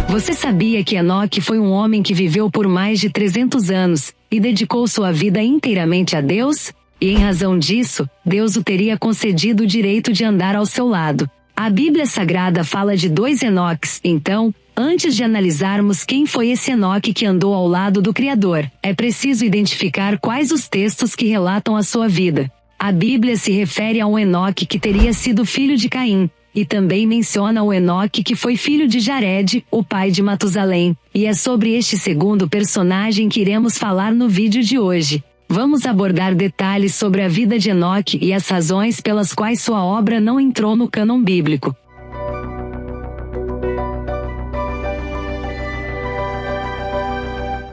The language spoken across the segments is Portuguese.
Você sabia que Enoque foi um homem que viveu por mais de 300 anos, e dedicou sua vida inteiramente a Deus? E em razão disso, Deus o teria concedido o direito de andar ao seu lado. A Bíblia Sagrada fala de 2 Enoques, então, antes de analisarmos quem foi esse Enoque que andou ao lado do Criador, é preciso identificar quais os textos que relatam a sua vida. A Bíblia se refere a um Enoque que teria sido filho de Caim, e também menciona o Enoque que foi filho de Jared, o pai de Matusalém, e é sobre este segundo personagem que iremos falar no vídeo de hoje. Vamos abordar detalhes sobre a vida de Enoque e as razões pelas quais sua obra não entrou no cânon bíblico.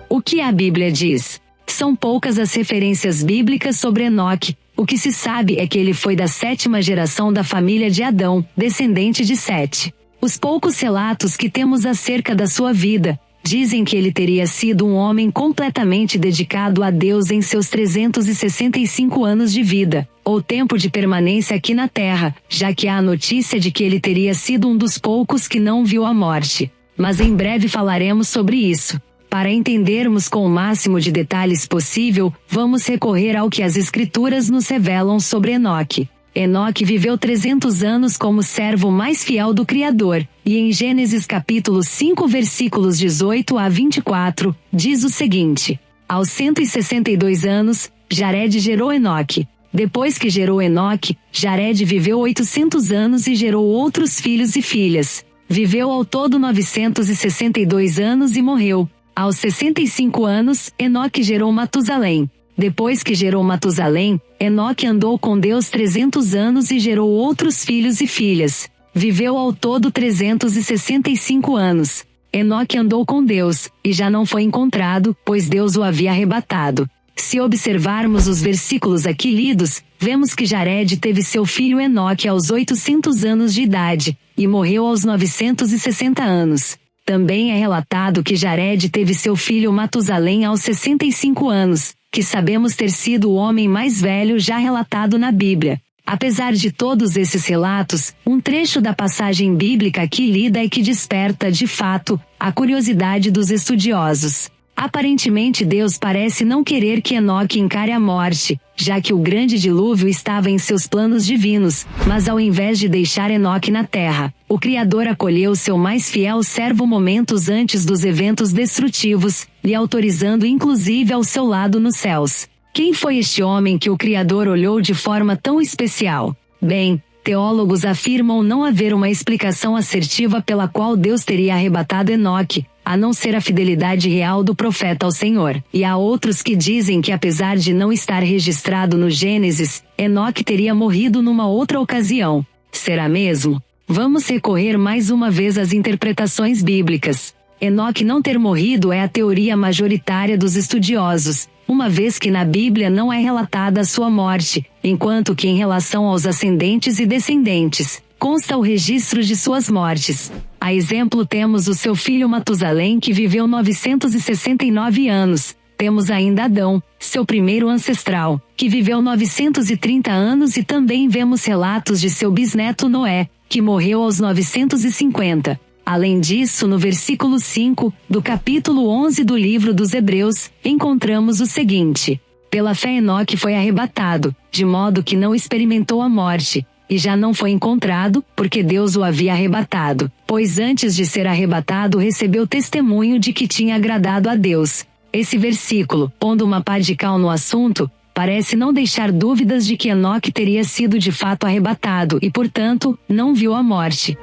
O que a Bíblia diz? São poucas as referências bíblicas sobre Enoque. O que se sabe é que ele foi da 7ª geração da família de Adão, descendente de Sete. Os poucos relatos que temos acerca da sua vida dizem que ele teria sido um homem completamente dedicado a Deus em seus 365 anos de vida, ou tempo de permanência aqui na Terra, já que há a notícia de que ele teria sido um dos poucos que não viu a morte. Mas em breve falaremos sobre isso. Para entendermos com o máximo de detalhes possível, vamos recorrer ao que as Escrituras nos revelam sobre Enoque. Enoque viveu 300 anos como servo mais fiel do Criador, e em Gênesis capítulo 5 versículos 18 a 24, diz o seguinte: aos 162 anos, Jared gerou Enoque. Depois que gerou Enoque, Jared viveu 800 anos e gerou outros filhos e filhas. Viveu ao todo 962 anos e morreu. Aos 65 anos, Enoque gerou Matusalém. Depois que gerou Matusalém, Enoque andou com Deus 300 anos e gerou outros filhos e filhas. Viveu ao todo 365 anos. Enoque andou com Deus, e já não foi encontrado, pois Deus o havia arrebatado. Se observarmos os versículos aqui lidos, vemos que Jared teve seu filho Enoque aos 800 anos de idade, e morreu aos 960 anos. Também é relatado que Jared teve seu filho Matusalém aos 65 anos, que sabemos ter sido o homem mais velho já relatado na Bíblia. Apesar de todos esses relatos, um trecho da passagem bíblica aqui lida é que desperta, de fato, a curiosidade dos estudiosos. Aparentemente Deus parece não querer que Enoque encare a morte, já que o grande dilúvio estava em seus planos divinos, mas ao invés de deixar Enoque na terra, o Criador acolheu seu mais fiel servo momentos antes dos eventos destrutivos, lhe autorizando inclusive ao seu lado nos céus. Quem foi este homem que o Criador olhou de forma tão especial? Bem, teólogos afirmam não haver uma explicação assertiva pela qual Deus teria arrebatado Enoque, a não ser a fidelidade real do profeta ao Senhor. E há outros que dizem que apesar de não estar registrado no Gênesis, Enoque teria morrido numa outra ocasião. Será mesmo? Vamos recorrer mais uma vez às interpretações bíblicas. Enoque não ter morrido é a teoria majoritária dos estudiosos, uma vez que na Bíblia não é relatada a sua morte, enquanto que em relação aos ascendentes e descendentes, consta o registro de suas mortes. A exemplo temos o seu filho Matusalém que viveu 969 anos, temos ainda Adão, seu primeiro ancestral, que viveu 930 anos e também vemos relatos de seu bisneto Noé, que morreu aos 950. Além disso, no versículo 5, do capítulo 11 do livro dos Hebreus, encontramos o seguinte: pela fé Enoque foi arrebatado, de modo que não experimentou a morte, e já não foi encontrado, porque Deus o havia arrebatado, pois antes de ser arrebatado recebeu testemunho de que tinha agradado a Deus. Esse versículo, pondo uma pá de cal no assunto, parece não deixar dúvidas de que Enoque teria sido de fato arrebatado e, portanto, não viu a morte.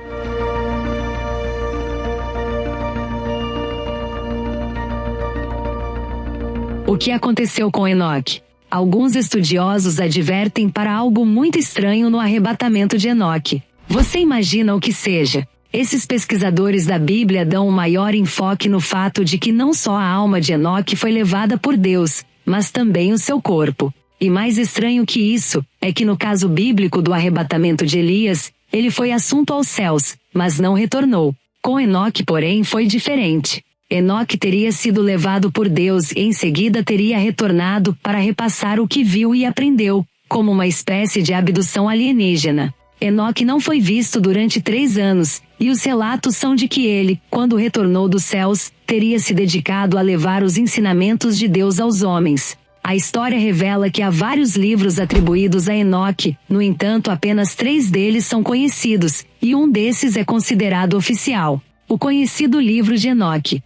O que aconteceu com Enoque? Alguns estudiosos advertem para algo muito estranho no arrebatamento de Enoque. Você imagina o que seja? Esses pesquisadores da Bíblia dão um maior enfoque no fato de que não só a alma de Enoque foi levada por Deus, mas também o seu corpo. E mais estranho que isso, é que no caso bíblico do arrebatamento de Elias, ele foi assunto aos céus, mas não retornou. Com Enoque, porém, foi diferente. Enoque teria sido levado por Deus e em seguida teria retornado para repassar o que viu e aprendeu, como uma espécie de abdução alienígena. Enoque não foi visto durante 3 anos, e os relatos são de que ele, quando retornou dos céus, teria se dedicado a levar os ensinamentos de Deus aos homens. A história revela que há vários livros atribuídos a Enoque, no entanto apenas 3 deles são conhecidos, e um desses é considerado oficial: o conhecido livro de Enoque.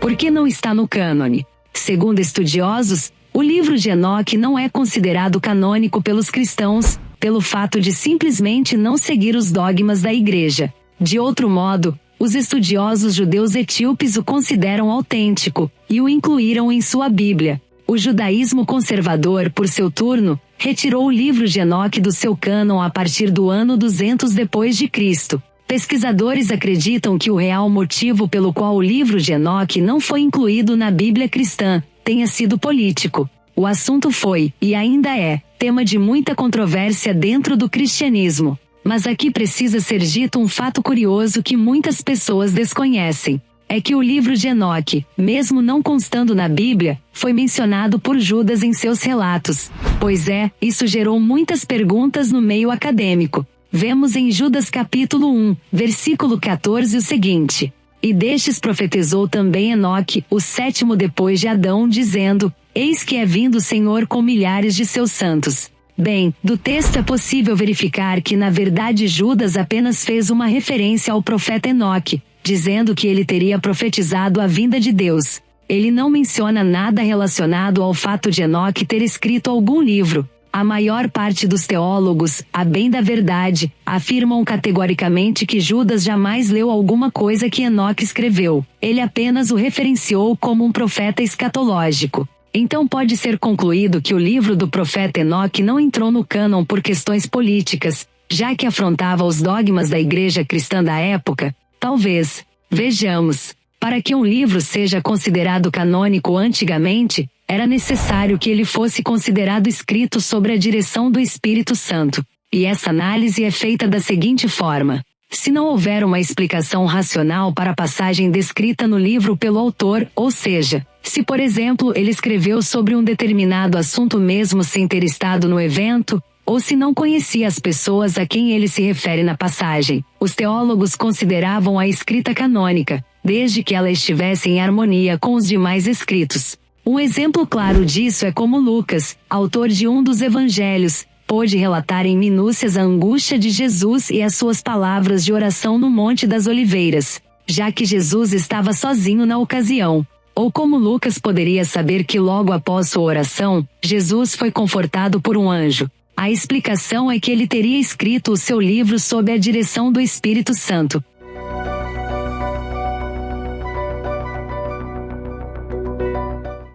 Por que não está no cânone? Segundo estudiosos, o livro de Enoque não é considerado canônico pelos cristãos, pelo fato de simplesmente não seguir os dogmas da Igreja. De outro modo, os estudiosos judeus etíopes o consideram autêntico, e o incluíram em sua Bíblia. O judaísmo conservador, por seu turno, retirou o livro de Enoque do seu cânon a partir do ano 200 depois de Cristo. Pesquisadores acreditam que o real motivo pelo qual o livro de Enoque não foi incluído na Bíblia cristã tenha sido político. O assunto foi, e ainda é, tema de muita controvérsia dentro do cristianismo. Mas aqui precisa ser dito um fato curioso que muitas pessoas desconhecem. É que o livro de Enoque, mesmo não constando na Bíblia, foi mencionado por Judas em seus relatos. Pois é, isso gerou muitas perguntas no meio acadêmico. Vemos em Judas capítulo 1, versículo 14 o seguinte: E destes profetizou também Enoque, o 7º depois de Adão, dizendo: Eis que é vindo o Senhor com milhares de seus santos. Bem, do texto é possível verificar que na verdade Judas apenas fez uma referência ao profeta Enoque, dizendo que ele teria profetizado a vinda de Deus. Ele não menciona nada relacionado ao fato de Enoque ter escrito algum livro. A maior parte dos teólogos, a bem da verdade, afirmam categoricamente que Judas jamais leu alguma coisa que Enoque escreveu. Ele apenas o referenciou como um profeta escatológico. Então pode ser concluído que o livro do profeta Enoque não entrou no cânon por questões políticas, já que afrontava os dogmas da igreja cristã da época? Talvez. Vejamos. Para que um livro seja considerado canônico antigamente, era necessário que ele fosse considerado escrito sob a direção do Espírito Santo. E essa análise é feita da seguinte forma: se não houver uma explicação racional para a passagem descrita no livro pelo autor, ou seja, se por exemplo ele escreveu sobre um determinado assunto mesmo sem ter estado no evento, ou se não conhecia as pessoas a quem ele se refere na passagem, os teólogos consideravam a escrita canônica, desde que ela estivesse em harmonia com os demais escritos. Um exemplo claro disso é como Lucas, autor de um dos evangelhos, pôde relatar em minúcias a angústia de Jesus e as suas palavras de oração no Monte das Oliveiras, já que Jesus estava sozinho na ocasião. Ou como Lucas poderia saber que logo após sua oração, Jesus foi confortado por um anjo. A explicação é que ele teria escrito o seu livro sob a direção do Espírito Santo.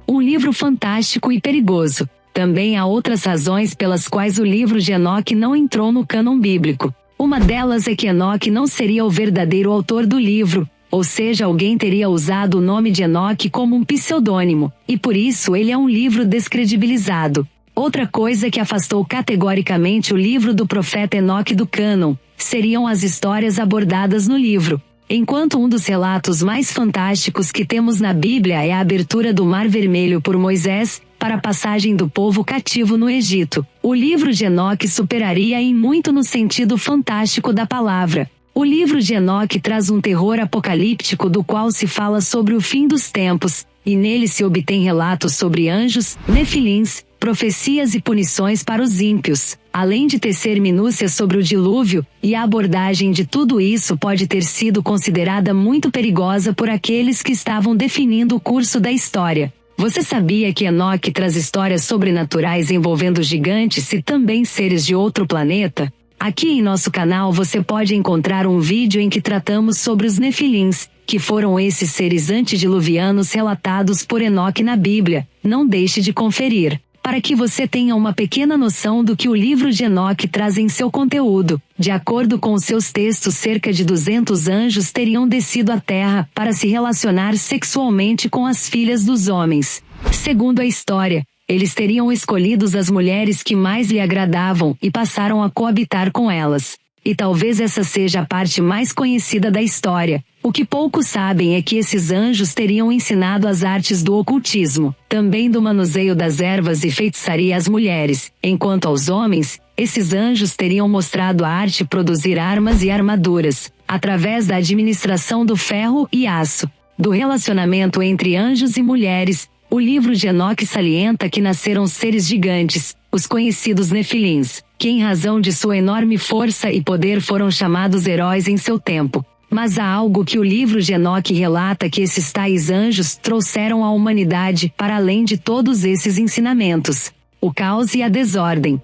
Um livro fantástico e perigoso. Também há outras razões pelas quais o livro de Enoque não entrou no cânon bíblico. Uma delas é que Enoque não seria o verdadeiro autor do livro, ou seja, alguém teria usado o nome de Enoque como um pseudônimo, e por isso ele é um livro descredibilizado. Outra coisa que afastou categoricamente o livro do profeta Enoque do cânon, seriam as histórias abordadas no livro. Enquanto um dos relatos mais fantásticos que temos na Bíblia é a abertura do Mar Vermelho por Moisés, para a passagem do povo cativo no Egito, o livro de Enoque superaria em muito no sentido fantástico da palavra. O livro de Enoque traz um terror apocalíptico do qual se fala sobre o fim dos tempos, e nele se obtém relatos sobre anjos, nefilins, profecias e punições para os ímpios, além de tecer minúcias sobre o dilúvio, e a abordagem de tudo isso pode ter sido considerada muito perigosa por aqueles que estavam definindo o curso da história. Você sabia que Enoque traz histórias sobrenaturais envolvendo gigantes e também seres de outro planeta? Aqui em nosso canal você pode encontrar um vídeo em que tratamos sobre os nefilins, que foram esses seres antediluvianos relatados por Enoque na Bíblia. Não deixe de conferir, para que você tenha uma pequena noção do que o livro de Enoque traz em seu conteúdo. De acordo com os seus textos, cerca de 200 anjos teriam descido à terra para se relacionar sexualmente com as filhas dos homens. Segundo a história, eles teriam escolhido as mulheres que mais lhe agradavam e passaram a coabitar com elas. E talvez essa seja a parte mais conhecida da história. O que poucos sabem é que esses anjos teriam ensinado as artes do ocultismo, também do manuseio das ervas e feitiçaria às mulheres, enquanto aos homens, esses anjos teriam mostrado a arte de produzir armas e armaduras, através da administração do ferro e aço. Do relacionamento entre anjos e mulheres, o livro de Enoque salienta que nasceram seres gigantes, os conhecidos Nefilins, que em razão de sua enorme força e poder foram chamados heróis em seu tempo. Mas há algo que o livro de Enoque relata que esses tais anjos trouxeram à humanidade para além de todos esses ensinamentos: o caos e a desordem.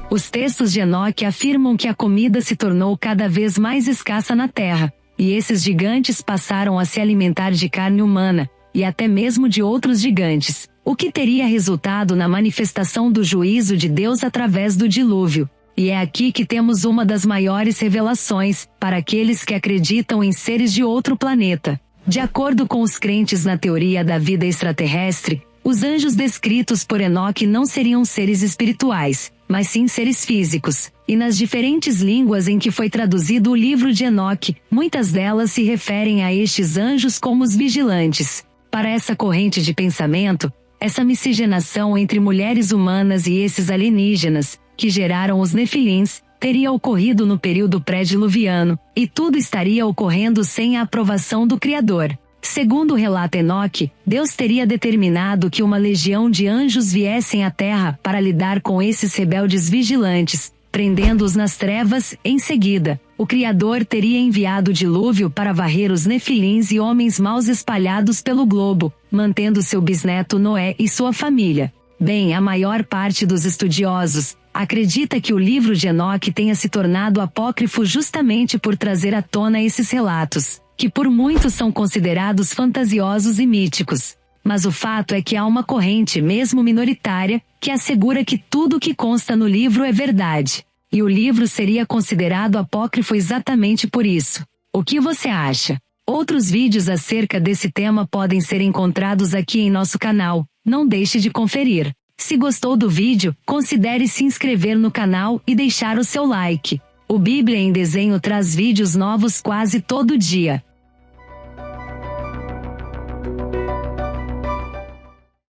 Os textos de Enoque afirmam que a comida se tornou cada vez mais escassa na terra, e esses gigantes passaram a se alimentar de carne humana, e até mesmo de outros gigantes, o que teria resultado na manifestação do juízo de Deus através do dilúvio. E é aqui que temos uma das maiores revelações, para aqueles que acreditam em seres de outro planeta. De acordo com os crentes na teoria da vida extraterrestre, os anjos descritos por Enoque não seriam seres espirituais, mas sim seres físicos. E nas diferentes línguas em que foi traduzido o livro de Enoque, muitas delas se referem a estes anjos como os vigilantes. Para essa corrente de pensamento, essa miscigenação entre mulheres humanas e esses alienígenas, que geraram os Nefilins, teria ocorrido no período pré-diluviano, e tudo estaria ocorrendo sem a aprovação do Criador. Segundo relata Enoque, Deus teria determinado que uma legião de anjos viessem à terra para lidar com esses rebeldes vigilantes, prendendo-os nas trevas. Em seguida, o Criador teria enviado o dilúvio para varrer os Nefilins e homens maus espalhados pelo globo, mantendo seu bisneto Noé e sua família. Bem, a maior parte dos estudiosos acredita que o livro de Enoque tenha se tornado apócrifo justamente por trazer à tona esses relatos, que por muitos são considerados fantasiosos e míticos. Mas o fato é que há uma corrente, mesmo minoritária, que assegura que tudo o que consta no livro é verdade. E o livro seria considerado apócrifo exatamente por isso. O que você acha? Outros vídeos acerca desse tema podem ser encontrados aqui em nosso canal. Não deixe de conferir. Se gostou do vídeo, considere se inscrever no canal e deixar o seu like. O Bíblia em Desenho traz vídeos novos quase todo dia.